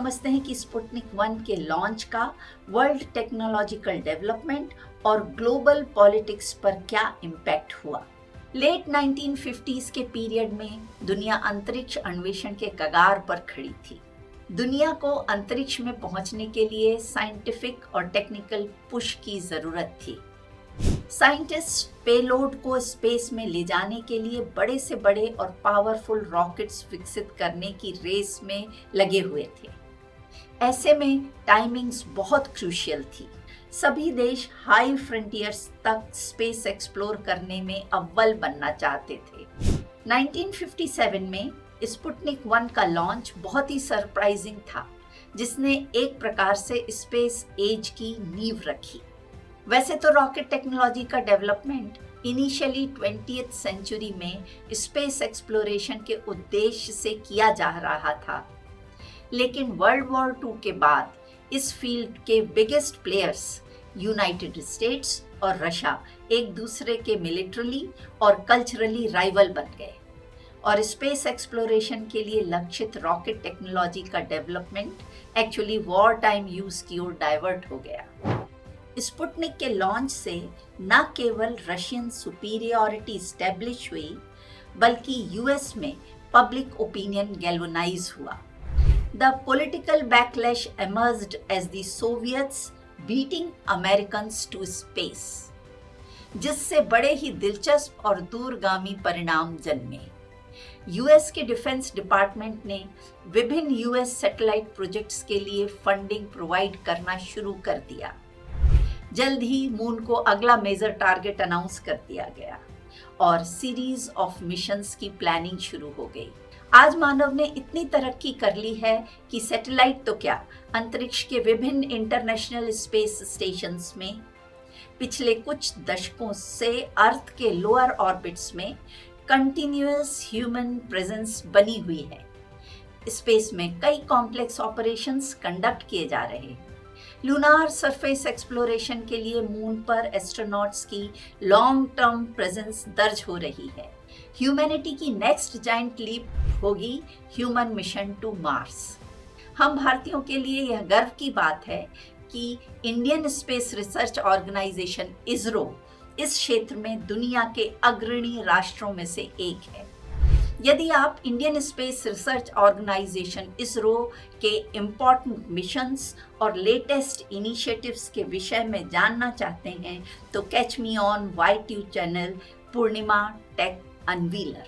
समझते हैं कि स्पुतनिक 1 के लॉन्च का वर्ल्ड टेक्नोलॉजिकल डेवलपमेंट और ग्लोबल पॉलिटिक्स पर क्या इम्पैक्ट हुआ। लेट 1950s के पीरियड में दुनिया अंतरिक्ष अन्वेषण के कगार पर खड़ी थी। दुनिया को अंतरिक्ष में पहुंचने के लिए साइंटिफिक और टेक्निकल पुश की जरूरत थी। साइंटिस्ट पेलोड को स्पेस में ले जाने के लिए बड़े से बड़े और पावरफुल रॉकेट्स विकसित करने की रेस में लगे हुए थे। ऐसे में टाइमिंग्स बहुत क्रूशियल थी। सभी देश हाई फ्रंटियर्स तक स्पेस एक्सप्लोर करने में अव्वल बनना चाहते थे। 1957 में स्पुतनिक 1 का लॉन्च बहुत ही सरप्राइजिंग था, जिसने एक प्रकार से स्पेस एज की नींव रखी। वैसे तो रॉकेट टेक्नोलॉजी का डेवलपमेंट इनिशियली 20th सेंचुरी में स्पेस एक्सप्लोरेशन के उद्देश्य से किया जा रहा था, लेकिन वर्ल्ड वॉर 2 के बाद इस फील्ड के बिगेस्ट प्लेयर्स यूनाइटेड स्टेट्स और रशिया एक दूसरे के मिलिट्रली और कल्चरली राइवल बन गए और स्पेस एक्सप्लोरेशन के लिए लक्षित रॉकेट टेक्नोलॉजी का development actually war time use की ओर डाइवर्ट हो गया। स्पुतनिक के लॉन्च से न केवल रशियन सुपीरियॉरिटी स्टैब्लिश हुई, बल्कि यूएस में पब्लिक ओपिनियन गैल्वेनाइज हुआ। The political backlash emerged as the Soviets beating Americans to space, जिससे बड़े ही दिलचस्प और दूरगामी परिणाम जन्मे। यूएस के डिफेंस डिपार्टमेंट ने विभिन्न यूएस सैटेलाइट प्रोजेक्ट्स के लिए फंडिंग प्रोवाइड करना शुरू कर दिया। जल्द ही मून को अगला मेजर टारगेट अनाउंस कर दिया गया और सीरीज ऑफ मिशंस की प्लानिंग शुरू हो गई। आज मानव ने इतनी तरक्की कर ली है कि सैटेलाइट तो क्या, अंतरिक्ष के विभिन्न इंटरनेशनल स्पेस स्टेशंस में पिछले कुछ दशकों से अर्थ के लोअर ऑर्बिट्स में कंटिन्यूअस ह्यूमन प्रेजेंस बनी हुई है। स्पेस में कई कॉम्प्लेक्स ऑपरेशंस कंडक्ट किए जा रहे हैं। लूनार सरफेस एक्सप्लोरेशन के लिए मून पर एस्ट्रोनॉट्स की लॉन्ग टर्म प्रेजेंस दर्ज हो रही है। ह्यूमैनिटी की नेक्स्ट जायंट लीप होगी ह्यूमन मिशन टू मार्स। हम भारतीयों के लिए यह गर्व की बात है कि Indian Space Research Organisation ISRO इस क्षेत्र में दुनिया के अग्रणी राष्ट्रों में से एक है। यदि आप Indian Space Research Organisation ISRO के इम्पोर्टेंट मिशंस और लेटेस्ट इनिशिएटिव्स के विषय में जानना चाहते हैं तो catch me on YTube channel Purnima Tech अनवीलर।